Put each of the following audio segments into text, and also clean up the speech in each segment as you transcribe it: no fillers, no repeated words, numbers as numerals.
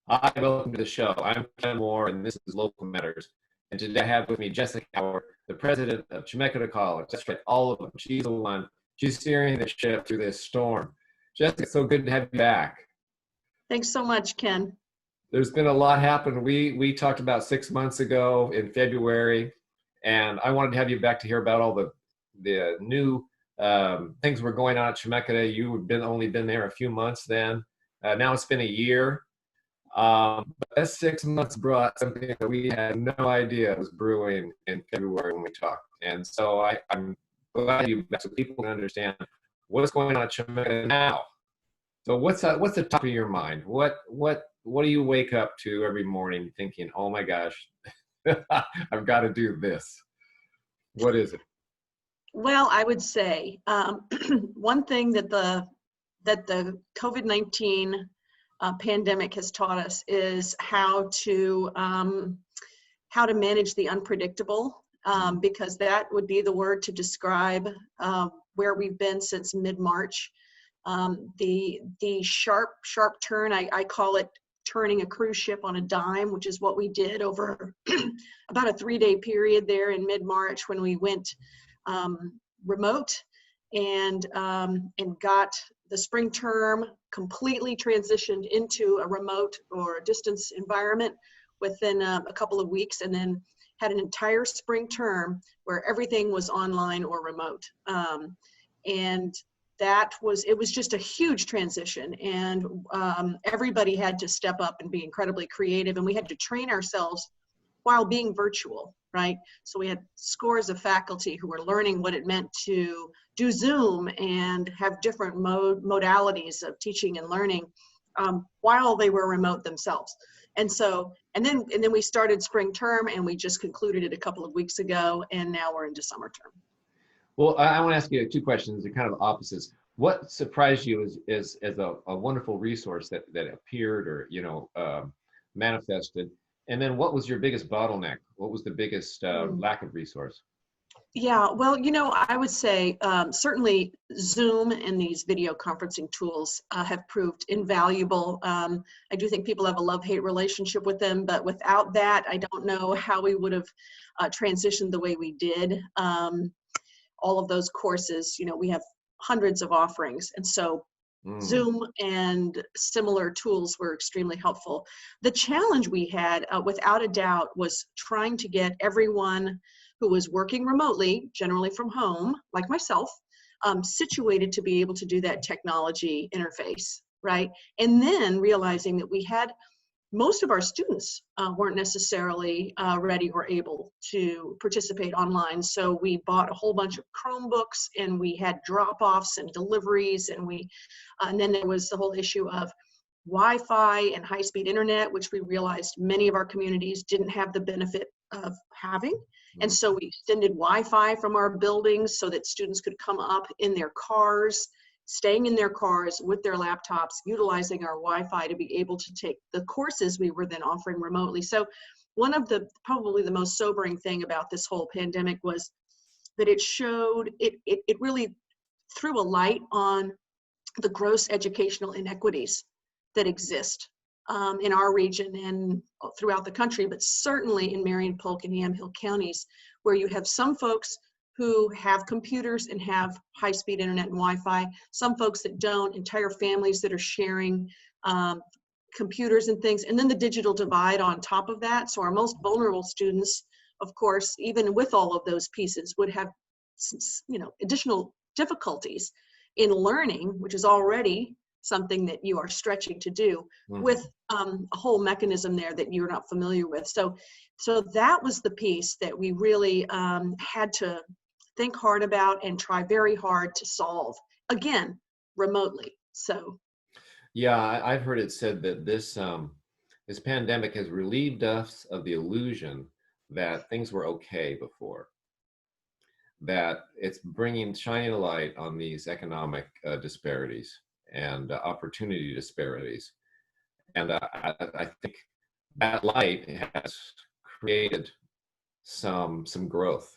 Hi, welcome to the show. I'm Ken Moore, and this is Local Matters. And today I have with me Jessica Howard, the president of Chemeketa College. That's right, all of them. She's the one. She's steering the ship through this storm. Jessica, so good to have you back. Thanks so much, Ken. There's been a lot happen. We talked about 6 months ago in February, and I wanted to have you back to hear about all the new things were going on at Chemeketa. You had only been there a few months then. Now it's been a year. But that 6 months brought something that we had no idea was brewing in February when we talked. And so I'm glad you so people can understand what's going on at Chemeketa now. So what's the top of your mind? What do you wake up to every morning thinking, oh my gosh, I've got to do this? What is it? Well, I would say one thing that the COVID-19 pandemic has taught us is how to manage the unpredictable, because that would be the word to describe where we've been since mid-March. The sharp turn, I call it turning a cruise ship on a dime, which is what we did over about a 3-day period there in mid-March when we went remote and got the spring term completely transitioned into a remote or distance environment within a couple of weeks, and then had an entire spring term where everything was online or remote. And it was just a huge transition, and everybody had to step up and be incredibly creative, and we had to train ourselves while being virtual, right? So we had scores of faculty who were learning what it meant to do Zoom and have different modalities of teaching and learning while they were remote themselves. And then we started spring term, and we just concluded it a couple of weeks ago, and now we're into summer term. Well, I want to ask you two questions. They're kind of opposites. What surprised you as a wonderful resource that appeared or manifested? And then what was your biggest bottleneck? What was the biggest lack of resource? Yeah, well, I would say certainly Zoom and these video conferencing tools have proved invaluable. I do think people have a love-hate relationship with them, but without that, I don't know how we would have transitioned the way we did. All of those courses, we have hundreds of offerings, and so Zoom and similar tools were extremely helpful. The challenge we had, without a doubt, was trying to get everyone who was working remotely, generally from home, like myself, situated to be able to do that technology interface, right? And then realizing that we had most of our students weren't necessarily ready or able to participate online. So we bought a whole bunch of Chromebooks, and we had drop-offs and deliveries, and then there was the whole issue of Wi-Fi and high-speed internet, which we realized many of our communities didn't have the benefit of having. And so we extended Wi-Fi from our buildings so that students could come up in their cars, staying in their cars with their laptops, utilizing our Wi-Fi to be able to take the courses we were then offering remotely. So one of probably the most sobering thing about this whole pandemic was that it really threw a light on the gross educational inequities that exist in our region and throughout the country, but certainly in Marion, Polk, and Yamhill counties, where you have some folks who have computers and have high-speed internet and Wi-Fi, some folks that don't, entire families that are sharing computers and things, and then the digital divide on top of that. So our most vulnerable students, of course, even with all of those pieces, would have additional difficulties in learning, which is already something that you are stretching to do with a whole mechanism there that you're not familiar with. So that was the piece that we really had to think hard about and try very hard to solve, again, remotely. So yeah, I've heard it said that this pandemic has relieved us of the illusion that things were okay before, that it's shining a light on these economic disparities and opportunity disparities. And I think that light has created some growth.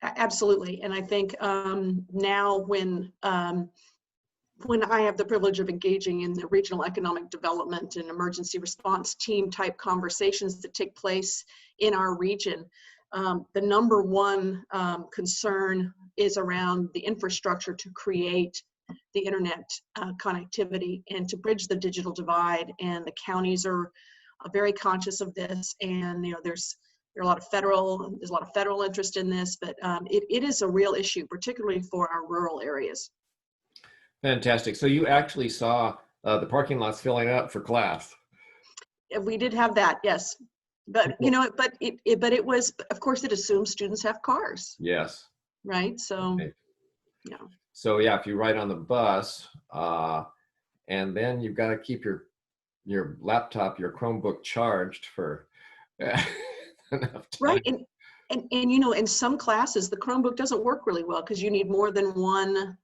Absolutely. And I think now when when I have the privilege of engaging in the regional economic development and emergency response team type conversations that take place in our region, the number one concern is around the infrastructure to create the internet connectivity and to bridge the digital divide. And the counties are very conscious of this. And there's a lot of federal interest in this, but it is a real issue, particularly for our rural areas. Fantastic. So you actually saw the parking lots filling up for class. We did have that, yes. But it was, of course, it assumes students have cars. Yes. Right. So, Okay. yeah. So yeah, if you ride on the bus, and then you've got to keep your laptop, your Chromebook charged for enough time. Right. And in some classes, the Chromebook doesn't work really well because you need more than one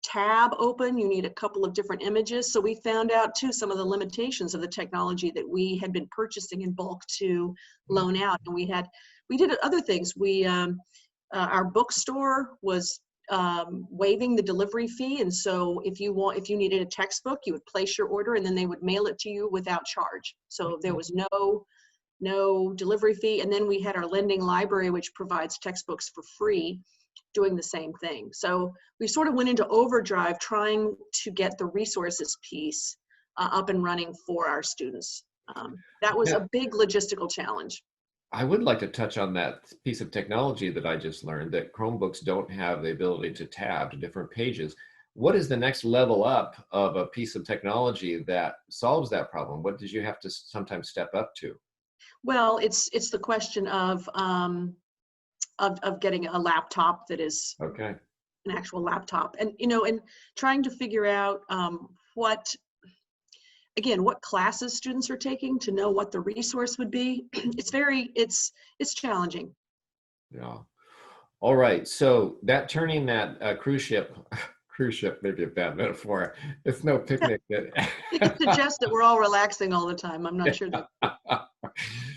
tab open. You need a couple of different images. So we found out too some of the limitations of the technology that we had been purchasing in bulk to loan out. And we did other things. Our bookstore was waiving the delivery fee, and so if you needed a textbook, you would place your order and then they would mail it to you without charge. So there was no delivery fee. And then we had our lending library, which provides textbooks for free, doing the same thing. So we sort of went into overdrive trying to get the resources piece up and running for our students. That was a big logistical challenge. I would like to touch on that piece of technology that I just learned, that Chromebooks don't have the ability to tab to different pages. What is the next level up of a piece of technology that solves that problem? What did you have to sometimes step up to? Well, it's the question of getting a laptop that is Okay. an actual laptop, and and trying to figure out what classes students are taking to know what the resource would be. It's challenging. Yeah. All right. So turning that cruise ship maybe a bad metaphor. It's no picnic. You can suggest that we're all relaxing all the time. I'm not sure that.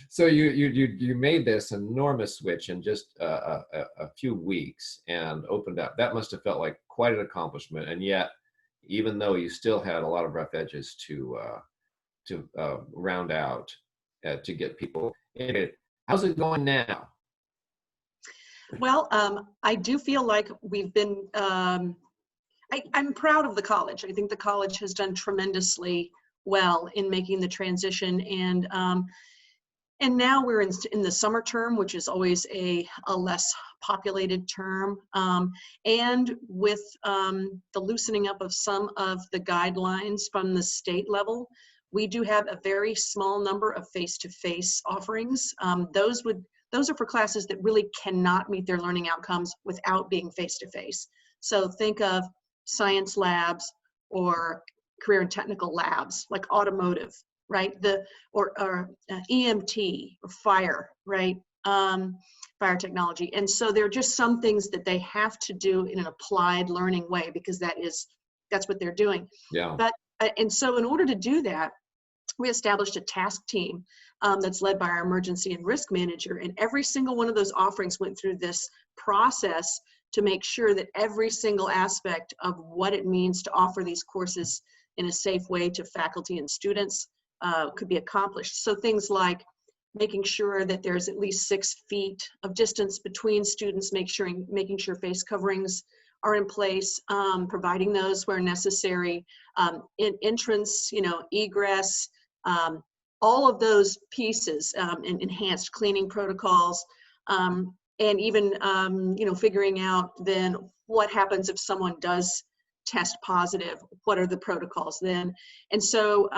So you made this enormous switch in just a few weeks and opened up. That must have felt like quite an accomplishment. And yet, even though you still had a lot of rough edges to round out to get people in it, how's it going now? Well, I do feel like we've been. I'm proud of the college. I think the college has done tremendously well in making the transition, and now we're in the summer term, which is always a less populated term, and with the loosening up of some of the guidelines from the state level, we do have a very small number of face-to-face offerings. Those are for classes that really cannot meet their learning outcomes without being face-to-face. So think of science labs or career and technical labs, like automotive, right? Or EMT or fire, right? Fire technology. And so there are just some things that they have to do in an applied learning way because that's what they're doing. Yeah. And so in order to do that, we established a task team that's led by our emergency and risk manager. And every single one of those offerings went through this process to make sure that every single aspect of what it means to offer these courses in a safe way to faculty and students could be accomplished. So things like making sure that there's at least 6 feet of distance between students, making sure face coverings are in place, providing those where necessary, in entrance, egress, all of those pieces, and enhanced cleaning protocols, and even figuring out then what happens if someone does test positive, what are the protocols then? And so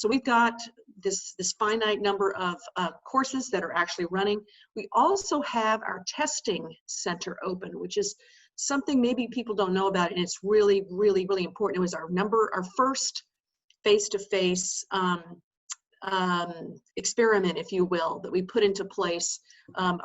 we've got this finite number of courses that are actually running. We also have our testing center open, which is something maybe people don't know about, and it's really, really, really important. It was our first face-to-face experiment, if you will, that we put into place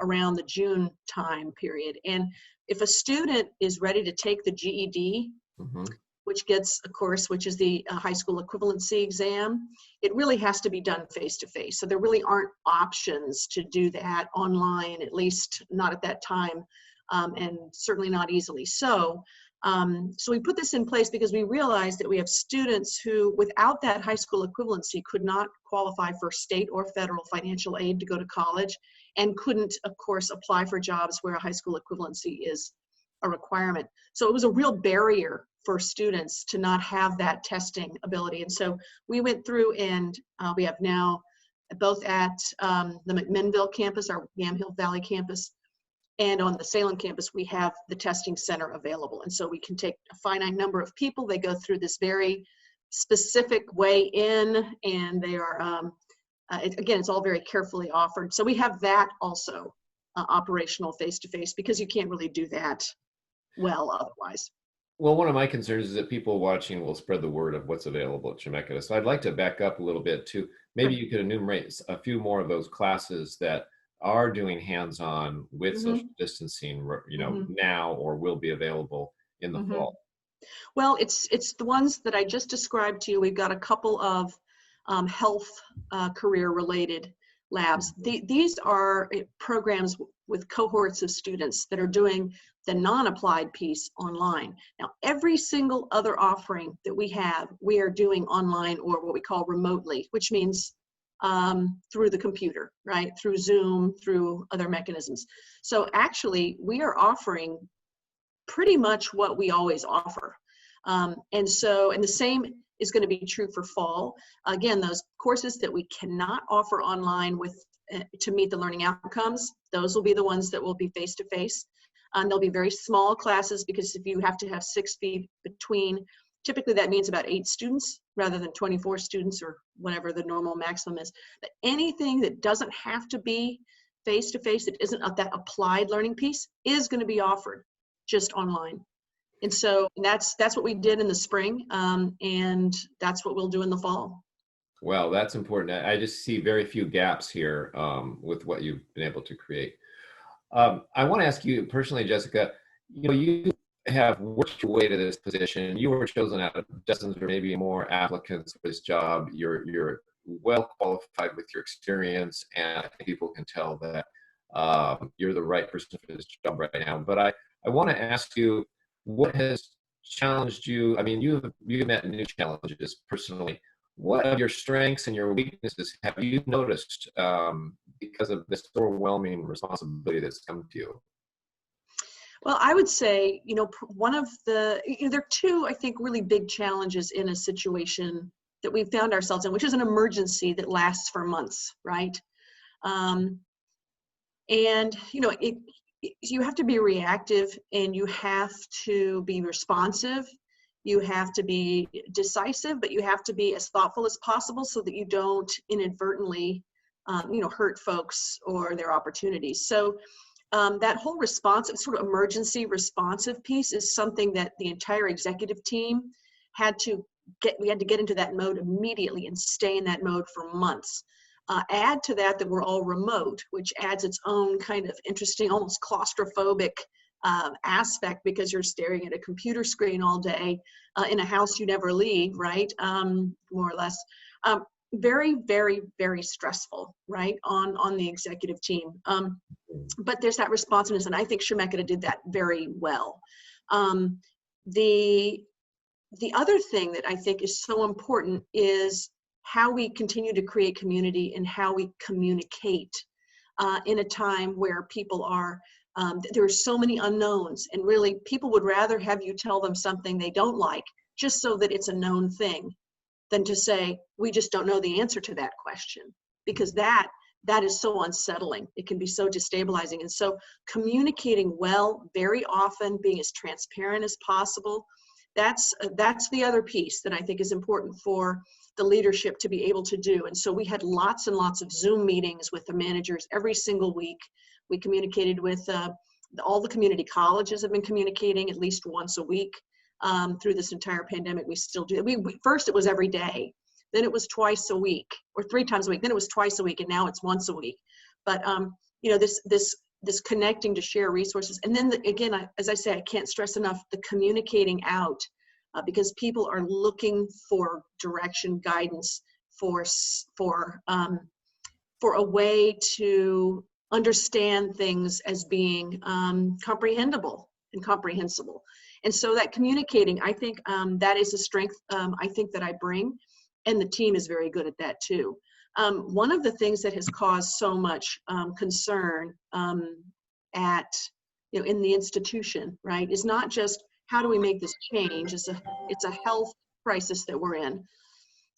around the June time period. And if a student is ready to take the GED, Mm-hmm. which gets a course, which is the high school equivalency exam, it really has to be done face-to-face. So there really aren't options to do that online, at least not at that time, and certainly not easily so. So we put this in place because we realized that we have students who, without that high school equivalency, could not qualify for state or federal financial aid to go to college, and couldn't, of course, apply for jobs where a high school equivalency is a requirement. So it was a real barrier for students to not have that testing ability. And so we went through, and we have now, both at the McMinnville campus, our Yamhill Valley campus, and on the Salem campus, we have the testing center available. And so we can take a finite number of people. They go through this very specific way in, and they are, again, it's all very carefully offered. So we have that also operational face-to-face, because you can't really do that well otherwise. Well, one of my concerns is that people watching will spread the word of what's available at Chemeketa. So I'd like to back up a little bit to maybe you could enumerate a few more of those classes that are doing hands-on with social distancing, you know, now or will be available in the fall. Well, it's the ones that I just described to you. We've got a couple of health career-related labs. These are programs with cohorts of students that are doing the non-applied piece online. Now, every single other offering that we have, we are doing online, or what we call remotely, which means through the computer, right? Through Zoom, through other mechanisms. So actually, we are offering pretty much what we always offer. And the same is going to be true for fall. Again, those courses that we cannot offer online to meet the learning outcomes, those will be the ones that will be face-to-face. They'll be very small classes, because if you have to have 6 feet between, typically that means about 8 students rather than 24 students, or whatever the normal maximum is. But anything that doesn't have to be face-to-face, that isn't that applied learning piece, is going to be offered just online. And so that's what we did in the spring, and that's what we'll do in the fall. Well, that's important. I just see very few gaps here with what you've been able to create. I want to ask you personally, Jessica, you know, you have worked your way to this position. You were chosen out of dozens or maybe more applicants for this job. You're well qualified with your experience, and I think people can tell that you're the right person for this job right now. But I want to ask you, what has challenged you? I mean, you've met new challenges personally. What of your strengths and your weaknesses have you noticed because of this overwhelming responsibility that's come to you? Well, I would say, you know, one of the, there are two, I think, really big challenges in a situation that we found ourselves in, which is an emergency that lasts for months, right? And, you know, you have to be reactive, and you have to be responsive. You have to be decisive, but you have to be as thoughtful as possible so that you don't inadvertently, you know, hurt folks or their opportunities. So that whole responsive, sort of emergency responsive piece is something that the entire executive team we had to get into that mode immediately and stay in that mode for months. Add to that we're all remote, which adds its own kind of interesting, almost claustrophobic aspect, because you're staring at a computer screen all day in a house you never leave, right? More or less. Very, very, very stressful, right, on the executive team. But there's that responsiveness, and I think Chemeketa did that very well. The other thing that I think is so important is how we continue to create community and how we communicate in a time where people are, there are so many unknowns, and really people would rather have you tell them something they don't like just so that it's a known thing, than to say, we just don't know the answer to that question, because that is so unsettling. It can be so destabilizing. And so communicating well, very often, being as transparent as possible, that's the other piece that I think is important for the leadership to be able to do. And so we had lots and lots of Zoom meetings with the managers every single week. We communicated with all the community colleges have been communicating at least once a week through this entire pandemic. We still do. First it was every day, then it was twice a week, or 3 times a week, then it was twice a week, and now it's once a week. But you know, this connecting to share resources, and then again, as I say, I can't stress enough the communicating out, because people are looking for direction, guidance, for a way to understand things as being comprehensible and comprehensible. And so that communicating, I think that is a strength I think that I bring, and the team is very good at that too. One of the things that has caused so much concern at, in the institution, right, is not just how do we make this change? It's a health crisis that we're in,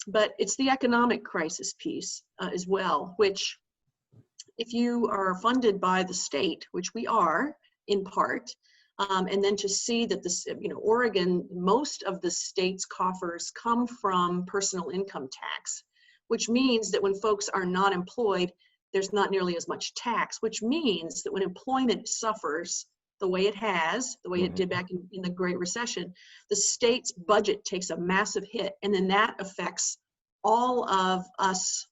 but it's the economic crisis piece as well, which if you are funded by the state, which we are in part, and then to see that this, Oregon, most of the state's coffers come from personal income tax, which means that when folks are not employed, there's not nearly as much tax, which means that when employment suffers the way it has, the way it did back in the Great Recession, the state's budget takes a massive hit, and then that affects all of us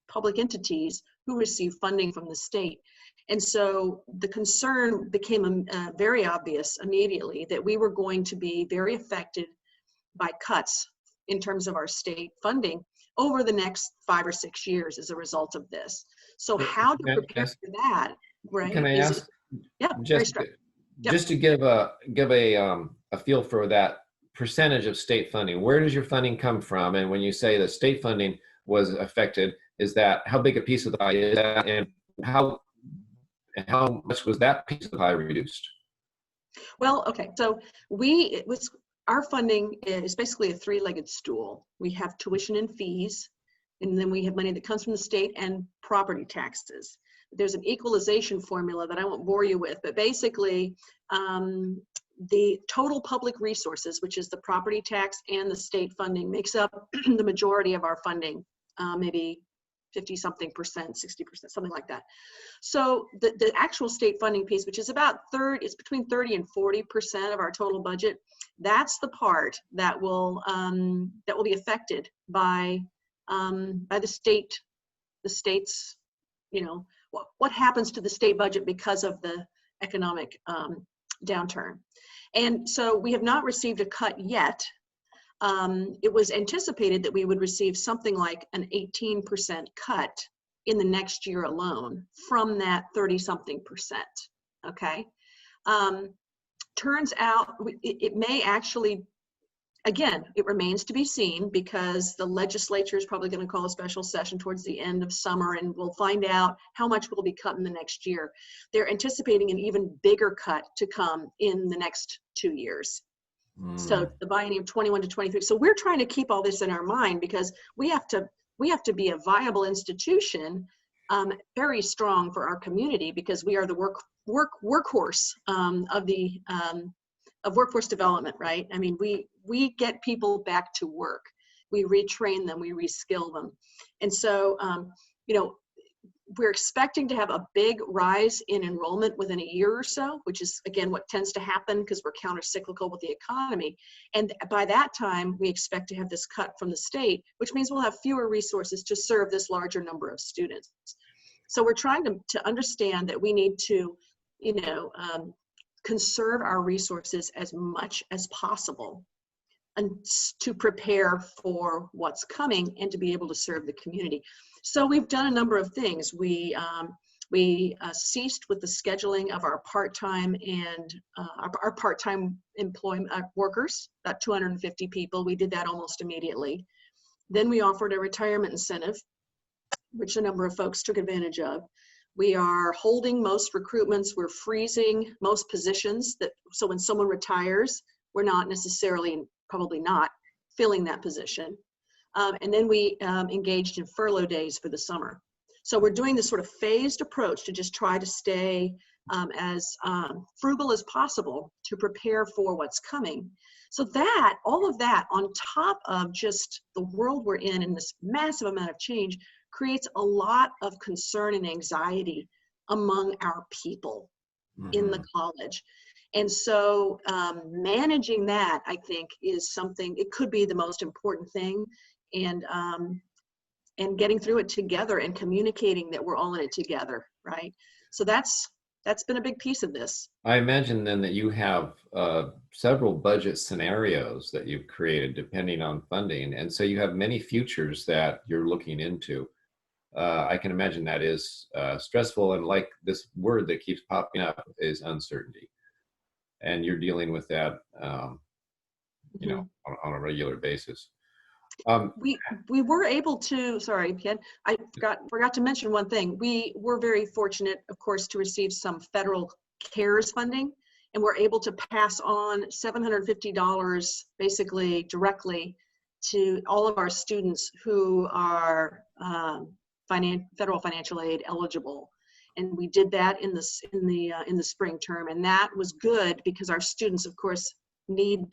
public entities who receive funding from the state. And so the concern became very obvious immediately that we were going to be very affected by cuts in terms of our state funding over the next 5 or 6 years as a result of this. So how to prepare for that, right? Can I ask, yeah, very strong. just to give a feel for that percentage of state funding, where does your funding come from? And when you say that state funding was affected, is that how big a piece of the pie is that, and how much was that piece of the pie reduced? Well, okay, so our funding is basically a three-legged stool. We have tuition and fees, and then we have money that comes from the state and property taxes. There's an equalization formula that I won't bore you with, but basically the total public resources, which is the property tax and the state funding, makes up the majority of our funding, maybe 50-something percent, 60%, something like that. So the actual state funding piece, which is about it's between 30 and 40% of our total budget, that's the part that will be affected by the state's, what happens to the state budget because of the economic downturn. And so we have not received a cut yet. It was anticipated that we would receive something like an 18% cut in the next year alone from that 30-something percent, okay? Turns out it may actually, again, it remains to be seen because the legislature is probably going to call a special session towards the end of summer, and we'll find out how much will be cut in the next year. They're anticipating an even bigger cut to come in the next 2 years. So the biennium 21 to 23. So we're trying to keep all this in our mind because we have to be a viable institution, very strong for our community, because we are the workhorse of workforce development, right? I mean, we get people back to work, we retrain them, we reskill them, and so we're expecting to have a big rise in enrollment within a year or so, which is, again, what tends to happen because we're counter-cyclical with the economy. And by that time, we expect to have this cut from the state, which means we'll have fewer resources to serve this larger number of students. So we're trying to understand that we need to, conserve our resources as much as possible and to prepare for what's coming and to be able to serve the community. So we've done a number of things. We ceased with the scheduling of our part-time and our part-time employment workers, about 250 people. We did that almost immediately. Then we offered a retirement incentive, which a number of folks took advantage of. We are holding most recruitments. We're freezing most positions, so when someone retires, we're not necessarily, probably not, filling that position. And then we engaged in furlough days for the summer. So we're doing this sort of phased approach to just try to stay as frugal as possible to prepare for what's coming. So that, all of that on top of just the world we're in and this massive amount of change creates a lot of concern and anxiety among our people in the college. And so managing that, I think, is something, it could be the most important thing, and getting through it together and communicating that we're all in it together, right? So that's been a big piece of this. I imagine then that you have several budget scenarios that you've created depending on funding. And so you have many futures that you're looking into. I can imagine that is stressful, and like this word that keeps popping up is uncertainty. and you're dealing with that, you Mhm. know, on a regular basis. Um, We were able to, sorry, Ken, I forgot to mention one thing. We were very fortunate, of course, to receive some federal CARES funding, and we're able to pass on $750 basically directly to all of our students who are federal financial aid eligible. And we did that in the spring term, and that was good because our students, of course, need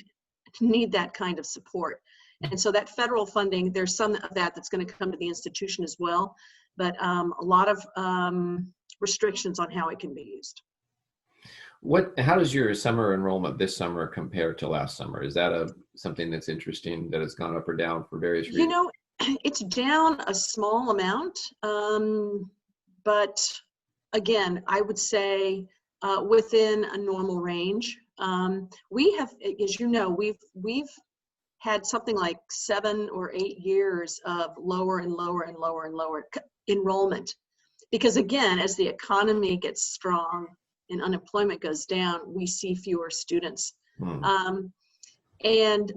that kind of support. And so that federal funding, there's some of that that's going to come to the institution as well, but a lot of restrictions on how it can be used. how does your summer enrollment this summer compare to last summer? Is that something that's interesting, that it's gone up or down for various You reasons? know, it's down a small amount, but again, I would say within a normal range. We have, as you know, we've had something like 7 or 8 years of lower and lower and lower and lower enrollment. Because again, as the economy gets strong and unemployment goes down, we see fewer students. Hmm.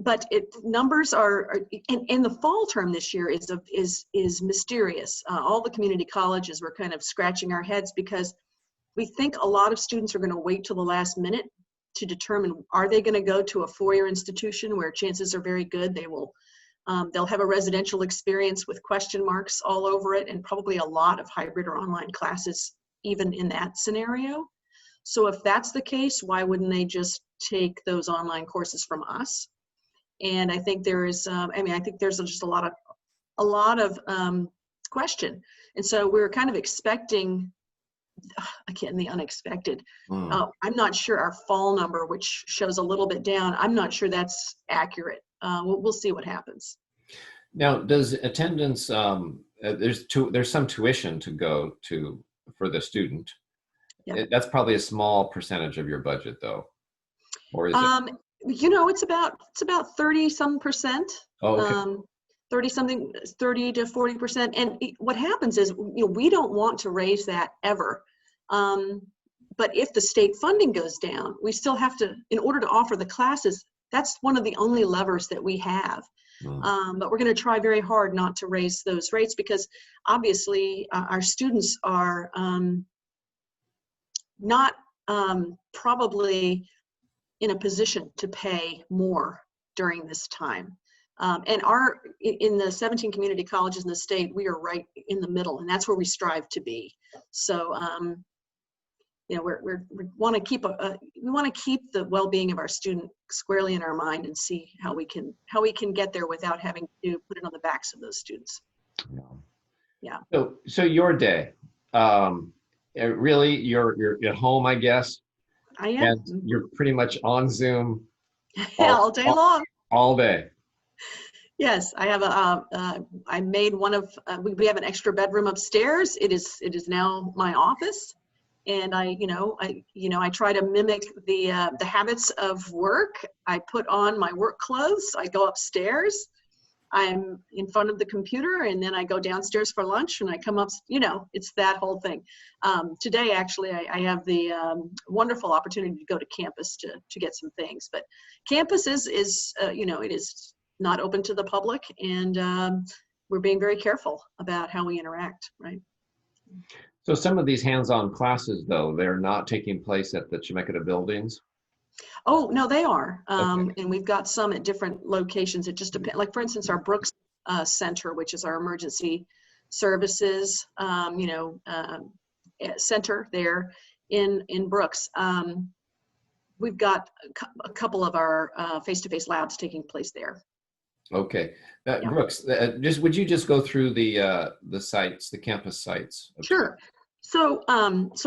But numbers are in the fall term this year is mysterious. All the community colleges were kind of scratching our heads because we think a lot of students are going to wait till the last minute to determine, are they going to go to a four-year institution where chances are very good they'll have a residential experience with question marks all over it, and probably a lot of hybrid or online classes even in that scenario. So if that's the case, why wouldn't they just take those online courses from us? And I think there is, I think there's just a lot of question. And so we're kind of expecting, again, the unexpected. Hmm. I'm not sure our fall number, which shows a little bit down, I'm not sure that's accurate. We'll see what happens. Now, does attendance, there's some tuition to go to for the student. Yeah. That's probably a small percentage of your budget, though, or is it? It's about 30 some percent. Oh, okay. 30 something, 30 to 40%. And what happens is, we don't want to raise that ever. But if the state funding goes down, we still have to, in order to offer the classes, that's one of the only levers that we have. Hmm. But we're going to try very hard not to raise those rates because obviously our students are not probably in a position to pay more during this time. And in the 17 community colleges in the state, we are right in the middle, and that's where we strive to be. So, we want to keep the well-being of our student squarely in our mind and see how we can get there without having to put it on the backs of those students. Yeah. Yeah. So your day, really, you're at home, I guess, I am. and you're pretty much on Zoom All day long. all day. Yes, I have I made one of, we have an extra bedroom upstairs. It is now my office. And I try to mimic the habits of work. I put on my work clothes. I go upstairs. I'm in front of the computer, and then I go downstairs for lunch, and I come up. It's that whole thing. Today, actually, I have the wonderful opportunity to go to campus to get some things. But campus is it is not open to the public, and we're being very careful about how we interact. Right. So some of these hands-on classes, though, they're not taking place at the Chemeketa buildings. Oh, no, they are. Okay. And we've got some at different locations. It just depends. Like, for instance, our Brooks Center, which is our emergency services, center there in Brooks. We've got a couple of our face-to-face labs taking place there. Okay. Yeah. Brooks, would you just go through the sites, the campus sites? Sure. So,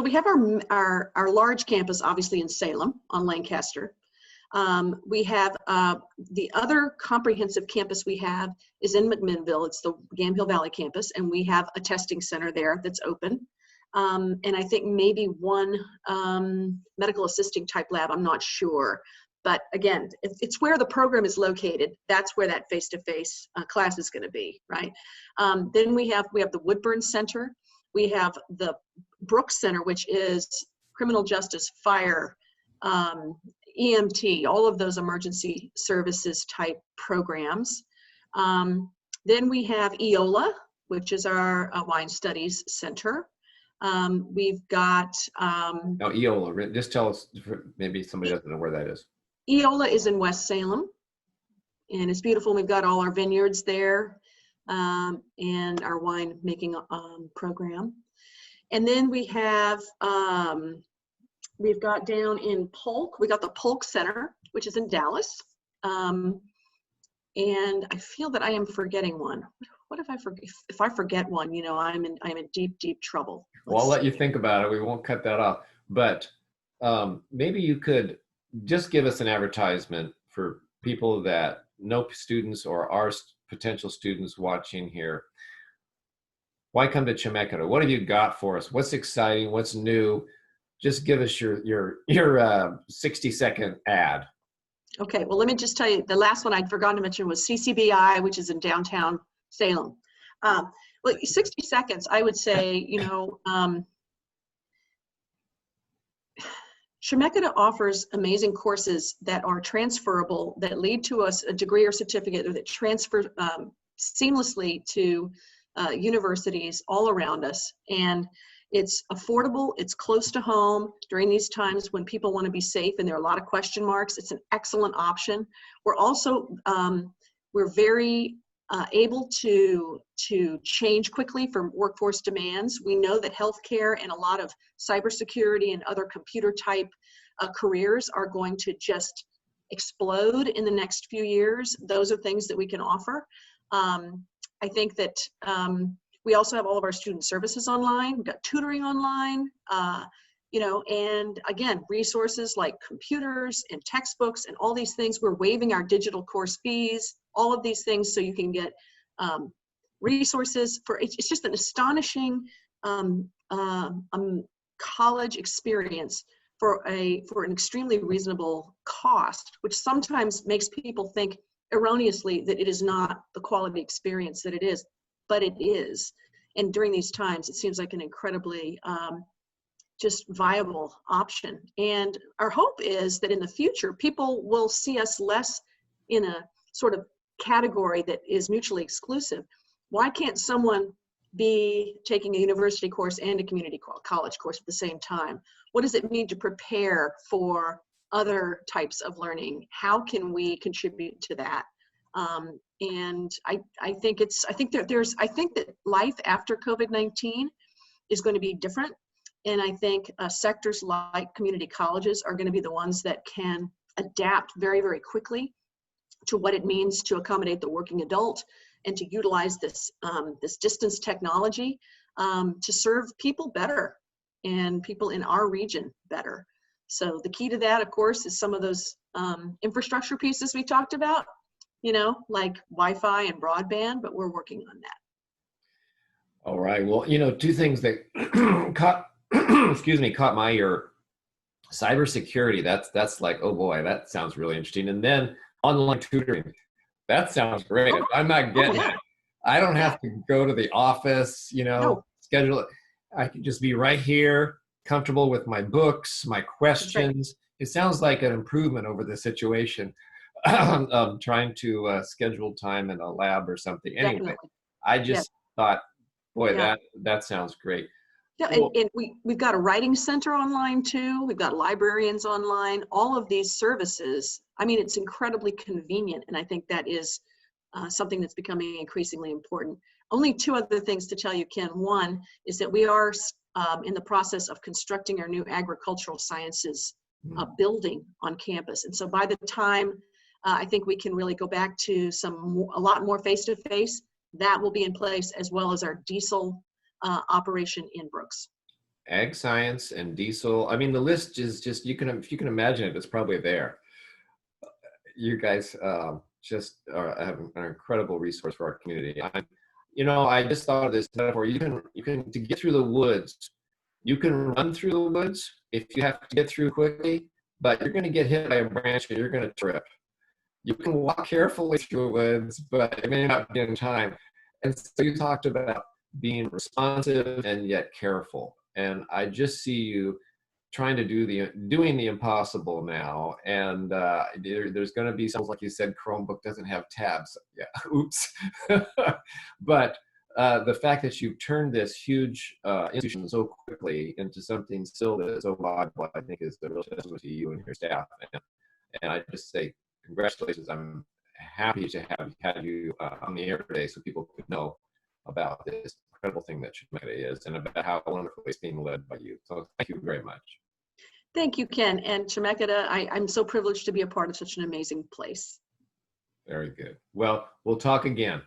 we have our large campus, obviously, in Salem on Lancaster. We have the other comprehensive campus we have is in McMinnville. It's the Gamhill Valley campus, and we have a testing center there that's open. And I think maybe one medical assisting type lab, I'm not sure. But again, it's where the program is located. That's where that face-to-face class is going to be, right? Then we have the Woodburn Center. We have the Brooks Center, which is criminal justice, fire, EMT, all of those emergency services type programs. Then we have EOLA, which is our Wine Studies Center. We've got Now, Eola, just tell us, maybe somebody doesn't know where that is. EOLA is in West Salem, and it's beautiful. We've got all our vineyards there, and our wine making program. And then we have, we've got down in Polk, we got the Polk Center, which is in Dallas. And I feel that I am forgetting one. What if I forget? If I forget one, you know, I'm in deep, deep trouble. Well, I'll let you think about it. We won't cut that off. But maybe you could just give us an advertisement for people that know students or are potential students watching here. Why come to Chemeketa? What have you got for us? What's exciting? What's new? Just give us your 60-second ad. Okay, well, let me just tell you, the last one I'd forgotten to mention was CCBI, which is in downtown Salem. Well, 60 seconds, I would say, you know, Chemeketa offers amazing courses that are transferable, that lead to a degree or certificate, or that transfer seamlessly to universities all around us. And it's affordable, it's close to home during these times when people want to be safe and there are a lot of question marks. It's an excellent option. We're also, we're very able to change quickly for workforce demands. We know that healthcare and a lot of cybersecurity and other computer type careers are going to just explode in the next few years. Those are things that we can offer. I think that we also have all of our student services online. We've got tutoring online, you know, and again, resources like computers and textbooks and all these things. We're waiving our digital course fees, all of these things, so you can get resources for, it's just an astonishing college experience for an extremely reasonable cost, which sometimes makes people think erroneously that it is not the quality experience that it is. But it is. And during these times, it seems like an incredibly just viable option. And our hope is that in the future, people will see us less in a sort of category that is mutually exclusive. Why can't someone be taking a university course and a community college course at the same time? What does it mean to prepare for other types of learning? How can we contribute to that? And I think that life after COVID-19 is going to be different. And I think sectors like community colleges are going to be the ones that can adapt very, very quickly to what it means to accommodate the working adult and to utilize this, this distance technology to serve people better and people in our region better. So the key to that, of course, is some of those infrastructure pieces we talked about, you know, like Wi-Fi and broadband, but we're working on that. All right. Well, you know, two things that caught, excuse me, caught my ear. Cybersecurity, that's like, oh boy, that sounds really interesting. And then online tutoring, that sounds great. I'm not getting it. I don't have to go to the office, you know, schedule it. I can just be right here, comfortable with my books, my questions. It sounds like an improvement over the situation. Trying to schedule time in a lab or something. Anyway, definitely. I just thought, boy, that sounds great. Yeah, cool. and we've got a writing center online too. We've got librarians online. All of these services, I mean, it's incredibly convenient. And I think that is something that's becoming increasingly important. Only two other things to tell you, Ken. One is that we are in the process of constructing our new agricultural sciences building on campus. And so by the time I think we can really go back to a lot more face-to-face. That will be in place, as well as our diesel operation in Brooks. Ag science and diesel. I mean, the list is just, if you can imagine it, it's probably there. You guys just have an incredible resource for our community. You know, I just thought of this metaphor. You can to get through the woods, you can run through the woods if you have to get through quickly, but you're going to get hit by a branch and you're going to trip. You can walk carefully through the woods, but it may not be in time. And so you talked about being responsive and yet careful. And I just see you trying to doing the impossible now, and there's going to be some, like you said, Chromebook doesn't have tabs. Yeah, oops. But the fact that you've turned this huge institution so quickly into something still that is so viable, I think, is a real testament to you and your staff. And I just say congratulations. I'm happy to have had you on the air today so people could know about this incredible thing that Chemeketa is and about how wonderfully it's being led by you. So thank you very much. Thank you, Ken. And Chemeketa, I'm so privileged to be a part of such an amazing place. Very good. Well, we'll talk again.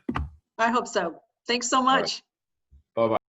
I hope so. Thanks so All right. much.